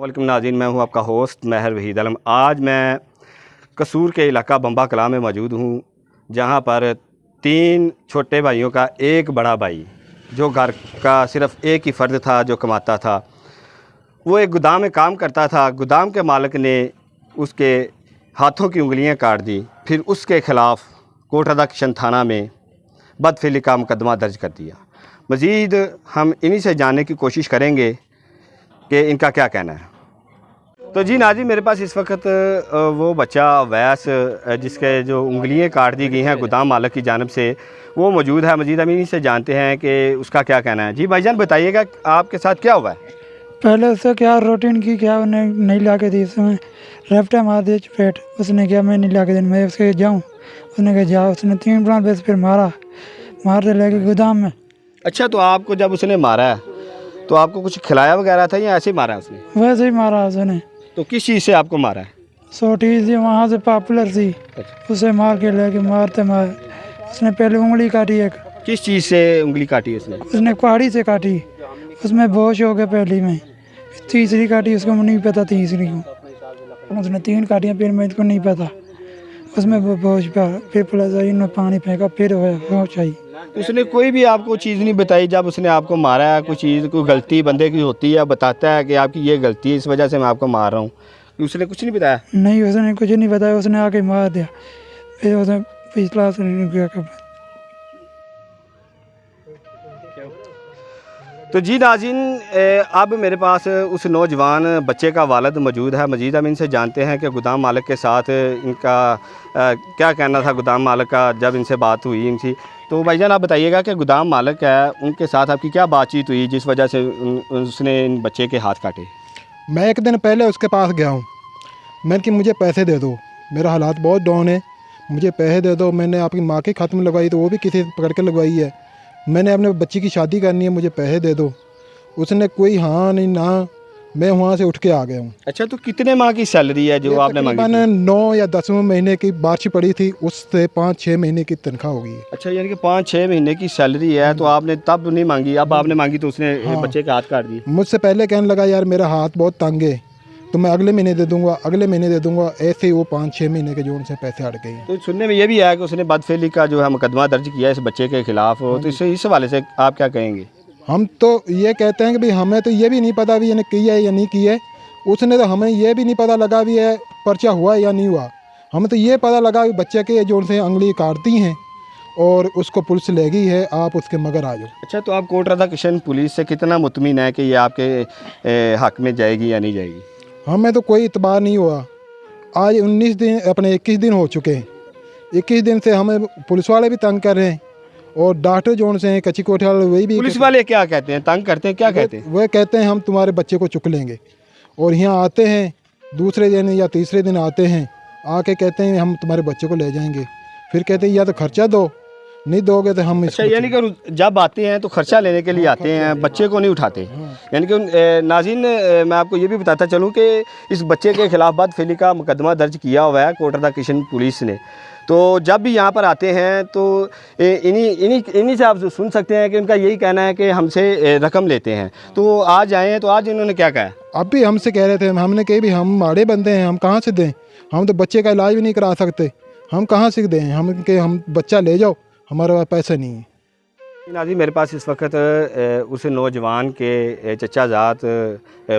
वालेकुम नाज़रीन, मैं हूं आपका होस्ट महर वहीद आलम। आज मैं कसूर के इलाका बम्बा कलां में मौजूद हूं, जहां पर 3 छोटे भाइयों का एक बड़ा भाई जो घर का सिर्फ़ एक ही फ़र्द था जो कमाता था, वो एक गोदाम में काम करता था। गोदाम के मालिक ने उसके हाथों की उंगलियां काट दी, फिर उसके ख़िलाफ़ कोटरादा किशन थाना में बदफेली का मुकदमा दर्ज कर दिया। मज़ीद हम इन्हीं से जानने की कोशिश करेंगे कि इनका क्या कहना है। तो जी नाज़रीन, मेरे पास इस वक्त वो बच्चा अवैस जिसके जो उंगलियां काट दी गई हैं गोदाम मालिक की जानिब से, वो मौजूद है। मज़ीद हम इन्हीं से जानते हैं कि उसका क्या कहना है। जी भाईजान, बताइएगा आपके साथ क्या हुआ है? पहले उससे क्या रूटीन की क्या उन्हें नहीं ला के दी, उसमें रफ्टा मार दी चपेट। उसने क्या मैं नहीं ला के दी, मैं उसके जाऊँ, उसने कहा जाओ। उसने 3 बार बस फिर मार दे लेके गोदाम में। अच्छा, तो आपको जब उसने मारा है तो आपको कुछ खिलाया वगैरह था या ऐसे ही मारा उसने? वैसे ही मारा उसने। तो किस चीज़ से आपको मारा है? सोटी थी वहाँ से पॉपुलर थी, उसे मार के लेके मारते उसने पहले उंगली काटी एक। किस चीज़ से उंगली काटी उसने? उसने कुहाड़ी से काटी, उसमें बेहोश हो गया पहली में। तीसरी काटी उसको नहीं पता, तीसरी को उसने 3 काटियाँ, फिर मेरे को नहीं पता। उसमें वो बेहोश पा, फिर पुलिस आई, उन्होंने पानी फेंका, फिर होश आई। उसने कोई भी आपको चीज़ नहीं बताई जब उसने आपको मारा है? कोई चीज़, कोई गलती बंदे की होती है, बताता है कि आपकी ये गलती है, इस वजह से मैं आपको मार रहा हूँ? उसने कुछ नहीं बताया? नहीं, उसने कुछ नहीं बताया, उसने आके मार दिया। फिर उसने पिछला से नहीं गया कब। तो जी नाज़रीन, अब मेरे पास उस नौजवान बच्चे का वालिद मौजूद है। मज़ीद हम इनसे जानते हैं कि गोदाम मालिक के साथ इनका क्या कहना था गोदाम मालिक का जब इनसे बात हुई इनकी। तो भाईजान आप बताइएगा कि गोदाम मालिक है, उनके साथ आपकी क्या बातचीत हुई जिस वजह से उसने इन बच्चे के हाथ काटे? मैं एक दिन पहले उसके पास गया हूँ। मैंने कि मुझे पैसे दे दो, मेरा हालात बहुत डाउन है, मुझे पैसे दे दो। मैंने आपकी माँ की ख़त्म लगवाई तो वो भी किसी से पकड़ के लगवाई है। मैंने अपने बच्ची की शादी करनी है, मुझे पैसे दे दो। उसने कोई हाँ नहीं ना, मैं वहाँ से उठ के आ गया हूँ। अच्छा, तो कितने माह की सैलरी है जो आपने मांगी थी? 9 या 10वें महीने की बारिश पड़ी थी, उससे 5-6 महीने की तनख्वाह होगी। अच्छा, यानी कि 5-6 महीने की सैलरी है, तो आपने तब नहीं मांगी, अब आपने मांगी तो उसने बच्चे के हाथ काट दिए। मुझसे पहले कहने लगा यार मेरा हाथ बहुत तंग है, तो मैं अगले महीने दे दूंगा, अगले महीने दे दूंगा। ऐसे ही वो 5-6 महीने के जोन से पैसे अट गए। तो सुनने में ये भी आया कि उसने बदफेली का जो है मुकदमा दर्ज किया इस बच्चे के खिलाफ। तो इस हवाले से आप क्या कहेंगे? हम तो ये कहते हैं कि भाई हमें तो ये भी नहीं पता भी इसने किया है या नहीं किया है। उसने तो हमें ये भी नहीं पता लगा भी है पर्चा हुआ या नहीं हुआ। हमें तो ये पता लगा कि बच्चे के जोन से उंगली काटती हैं और उसको पुलिस ले गई है, आप उसके मगर आ जाओ। अच्छा, तो आप कोटरादा किशन पुलिस से कितना मुतमिन है कि ये आपके हक में जाएगी या नहीं जाएगी? हमें तो कोई इतबार नहीं हुआ। आज 19 दिन अपने 21 दिन हो चुके हैं। 21 दिन से हमें पुलिस वाले भी तंग कर रहे हैं और डॉक्टर जोन से हैं कच्ची कोठी वाले, वही भी। पुलिस वाले क्या कहते हैं, तंग करते हैं, क्या कहते हैं? वह कहते हैं हम तुम्हारे बच्चे को चुक लेंगे। और यहाँ आते हैं दूसरे दिन या तीसरे दिन आते हैं, आके कहते हैं हम तुम्हारे बच्चे को ले जाएंगे। फिर कहते हैं या तो खर्चा दो, नहीं दोगे तो हम। अच्छा, यानी कि जब आते हैं तो खर्चा लेने के लिए आते हैं, बच्चे को नहीं उठाते। यानी कि नाज़रीन, मैं आपको ये भी बताता चलूँ कि इस बच्चे के खिलाफ बदफेली का मुकदमा दर्ज किया हुआ है कोटरादा किशन पुलिस ने। तो जब भी यहाँ पर आते हैं तो इन्हीं से आप सुन सकते हैं कि उनका यही कहना है कि हमसे रकम लेते हैं। तो आज आए हैं, तो आज इन्होंने क्या कहा? अब भी हमसे कह रहे थे, हमने कही भी हम माड़े बंदे हैं, हम कहाँ से दें, हम तो बच्चे का इलाज भी नहीं करा सकते, हम कहाँ से दें। हम बच्चा ले जाओ, हमारे पास पैसा नहीं है। नाज़रीन, मेरे पास इस वक्त उस नौजवान के चचाजाद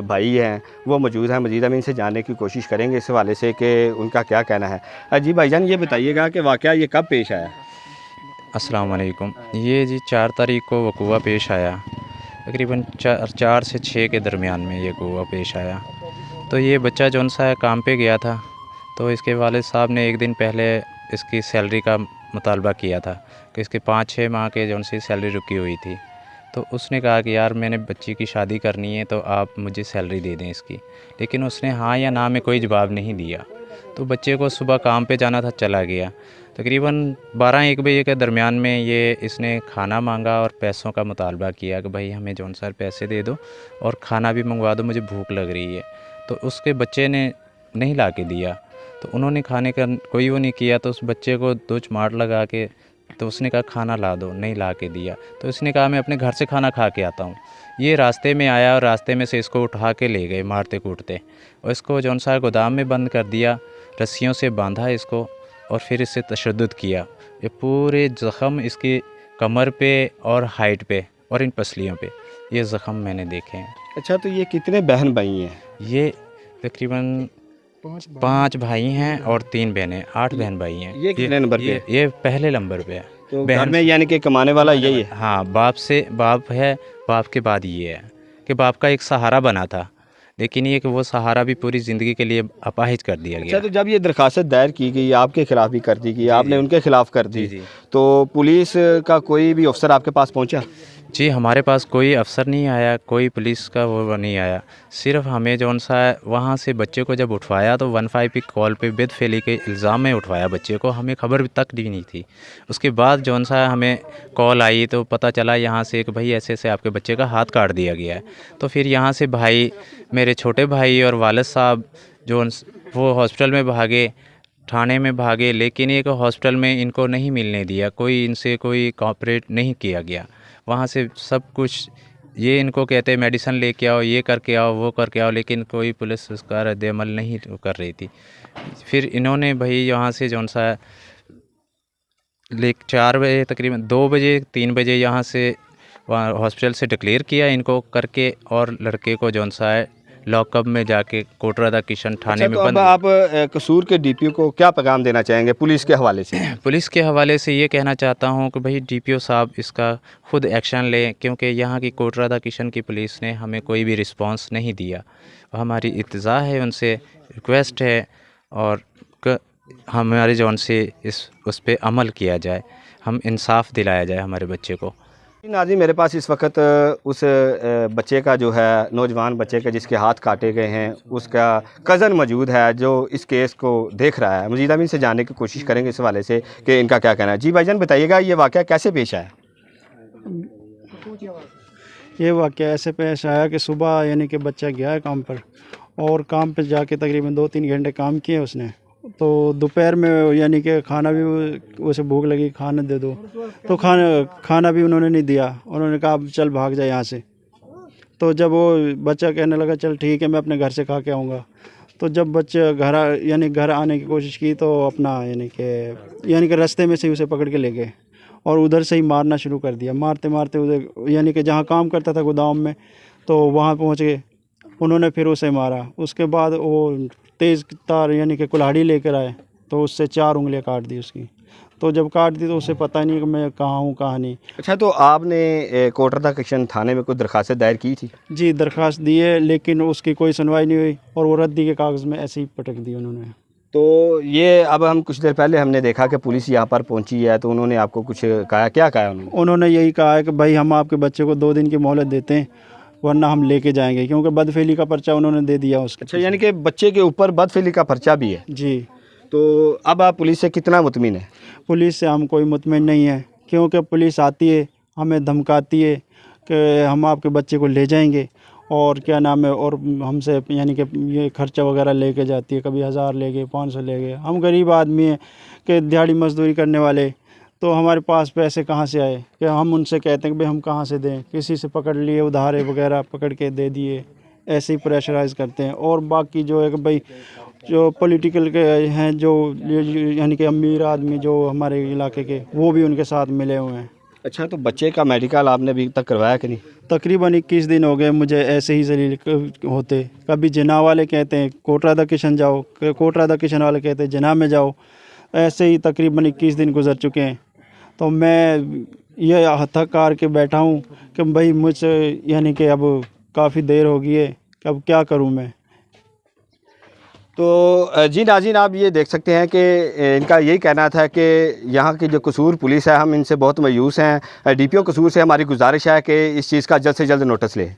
भाई हैं, वो मौजूद हैं। मज़ीद हम इनसे जानने की कोशिश करेंगे इस हवाले से कि उनका क्या कहना है। जी भाईजान, ये बताइएगा कि वाक़या ये कब पेश आया? अस्सलाम वालेकुम। ये जी 4 तारीख को वक़ूआ पेश आया, तकरीबन 4 से 6 के दरमियान में ये वक़ूआ पेश आया। तो ये बच्चा जौन सा है काम पे गया था, तो इसके वालिद साहब ने एक दिन पहले इसकी सैलरी का मुतालबा किया था कि इसके 5-6 माह के जौन सी सैलरी रुकी हुई थी। तो उसने कहा कि यार मैंने बच्ची की शादी करनी है, तो आप मुझे सैलरी दे दें इसकी। लेकिन उसने हाँ या ना में कोई जवाब नहीं दिया। तो बच्चे को सुबह काम पे जाना था, चला गया। तकरीबन 12-1 बजे के दरमियान में ये इसने खाना मांगा और पैसों का मुतालबा किया कि भाई हमें जौन सा पैसे दे दो और खाना भी मंगवा दो, मुझे भूख लग रही है। तो उसके बच्चे ने नहीं ला के दिया, तो उन्होंने खाने का कोई वो नहीं किया। तो उस बच्चे को 2 चमाट लगा के तो उसने कहा खाना ला दो, नहीं ला के दिया। तो उसने कहा मैं अपने घर से खाना खा के आता हूँ। ये रास्ते में आया और रास्ते में से इसको उठा के ले गए मारते कूटते, और इसको जौन सा गोदाम में बंद कर दिया, रस्सियों से बांधा इसको और फिर इससे तशद्दुद किया। ये पूरे ज़ख़म इसकी कमर पे और हाइट पे और इन पसलियों पे ये ज़ख़म मैंने देखे हैं। अच्छा, तो ये कितने बहन भाई हैं? ये तकरीबन 5 भाई हैं और 3 बहनें, 8 बहन भाई हैं। ये कितने नंबर पे है? ये पहले नंबर पे है। तो घर में यानी कि कमाने वाला यही है? हाँ, बाप है, बाप के बाद ये है कि बाप का एक सहारा बना था, लेकिन ये कि वो सहारा भी पूरी ज़िंदगी के लिए अपाहिज कर दिया अच्छा, गया। तो जब ये दरखास्त दायर की गई, आपके खिलाफ भी कर दी गई, आपने उनके खिलाफ कर दी, जी। तो पुलिस का कोई भी अफसर आपके पास पहुंचा? जी, हमारे पास कोई अफसर नहीं आया, कोई पुलिस का वो नहीं आया। सिर्फ हमें जौन सा है वहाँ से बच्चे को जब उठवाया तो 15 की कॉल पे बेदफेली के इल्ज़ाम में उठवाया बच्चे को, हमें खबर तक भी नहीं थी। उसके बाद जौन सा हमें कॉल आई तो पता चला यहाँ से कि भाई ऐसे ऐसे आपके बच्चे का हाथ काट दिया गया है। तो फिर यहाँ से भाई, मेरे छोटे भाई और वालिद साहब जो वो हॉस्पिटल में भागे, थाने में भागे, लेकिन एक हॉस्पिटल में इनको नहीं मिलने दिया, कोई इनसे कोई कोऑपरेट नहीं किया गया। वहाँ से सब कुछ ये इनको कहते मेडिसिन लेके आओ, ये करके आओ, वो करके आओ, लेकिन कोई पुलिस उसका रद्द-ए-अमल नहीं कर रही थी। फिर इन्होंने भाई यहाँ से जौन सा 4 बजे तकरीबन 2 बजे 3 बजे यहाँ से वहाँ हॉस्पिटल से डिक्लेयर किया इनको करके, और लड़के को जौन सा है लॉकअप में जाके कोटरा दा किशन थाने में तो बंद। अब आप कसूर के डीपीओ को क्या पैगाम देना चाहेंगे पुलिस के हवाले से? पुलिस के हवाले से ये कहना चाहता हूँ कि भाई डीपीओ साहब इसका खुद एक्शन लें, क्योंकि यहाँ की कोटरा दा किशन की पुलिस ने हमें कोई भी रिस्पांस नहीं दिया। हमारी इल्तिजा है उनसे, रिक्वेस्ट है, और हमारे जौन से उस पर अमल किया जाए, हम इंसाफ दिलाया जाए हमारे बच्चे को। नाज़रीन, मेरे पास इस वक्त उस बच्चे का जो है, नौजवान बच्चे का जिसके हाथ काटे गए हैं, उसका कज़न मौजूद है जो इस केस को देख रहा है। मज़ीद हम इनसे जानने की कोशिश करेंगे इस हवाले से कि इनका क्या कहना है। जी भाईजान, बताइएगा ये वाक़या कैसे पेश आया? ये वाक़या ऐसे पेश आया कि सुबह यानी कि बच्चा गया है काम पर, और काम पर जाके तकरीबन 2-3 घंटे काम किए उसने। तो दोपहर में यानी कि खाना भी उसे भूख लगी, खाना दे दो, तो खाना भी उन्होंने नहीं दिया। उन्होंने कहा चल भाग जा यहाँ से। तो जब वो बच्चा कहने लगा चल ठीक है मैं अपने घर से खा के आऊँगा, तो जब बच्चे घर आने की कोशिश की तो अपना यानी कि रास्ते में से उसे पकड़ के ले गए और उधर से ही मारना शुरू कर दिया। मारते मारते उधर यानी कि जहाँ काम करता था गोदाम में, तो वहाँ पहुँच गए। उन्होंने फिर उसे मारा। उसके बाद वो तेज़ तार यानी कि कुल्हाड़ी लेकर आए, तो उससे 4 उंगलियां काट दी उसकी। तो जब काट दी तो उसे पता नहीं कि मैं कहाँ हूँ कहाँ नहीं। अच्छा, तो आपने कोटरा दा किशन थाने में कोई दरखास्त दायर की थी? जी, दरख्वास्त दी है, लेकिन उसकी कोई सुनवाई नहीं हुई और वो रद्दी के कागज़ में ऐसे ही पटक दी उन्होंने। तो ये अब हम कुछ देर पहले हमने देखा कि पुलिस यहाँ पर पहुँची है, तो उन्होंने आपको कुछ कहा? क्या कहा उन्होंने यही कहा है कि भाई हम आपके बच्चे को 2 दिन की मोहलत देते हैं, वरना हम लेके जाएंगे, क्योंकि बदफेली का पर्चा उन्होंने दे दिया उसके। अच्छा, यानी कि बच्चे के ऊपर बदफेली का पर्चा भी है? जी। तो अब आप पुलिस से कितना मुतमिन है? पुलिस से हम कोई मुतमिन नहीं है, क्योंकि पुलिस आती है, हमें धमकाती है कि हम आपके बच्चे को ले जाएंगे, और क्या नाम है, और हमसे यानी कि ये खर्चा वगैरह लेके जाती है, कभी 1000 ले गए, 500 ले गए। हम गरीब आदमी हैं कि दिहाड़ी मजदूरी करने वाले, तो हमारे पास पैसे कहाँ से आए कि हम उनसे कहते हैं कि भाई हम कहाँ से दें। किसी से पकड़ लिए, उधारे वगैरह पकड़ के दे दिए, ऐसे ही प्रेशराइज़ करते हैं। और बाकी जो है कि भाई जो पॉलिटिकल के हैं, जो यानी कि अमीर आदमी जो हमारे इलाके के, वो भी उनके साथ मिले हुए हैं। अच्छा, तो बच्चे का मेडिकल आपने अभी तक करवाया कि नहीं? तकरीबन 21 दिन हो गए मुझे ऐसे ही जलील होते। कभी जना वाले कहते हैं कोटरा दा किशन जाओ, कोटरा दा किशन वाले कहते हैं जना में जाओ। ऐसे ही तकरीबन 21 दिन गुजर चुके हैं। तो मैं ये थक हार के बैठा हूँ कि भाई मुझसे यानी कि अब काफ़ी देर हो गई है, अब क्या करूँ मैं। तो जी नाज़रीन, आप ये देख सकते हैं कि इनका यही कहना था कि यहाँ की जो कसूर पुलिस है, हम इनसे बहुत मायूस हैं। डीपीओ कसूर से हमारी गुजारिश है कि इस चीज़ का जल्द से जल्द नोटिस ले।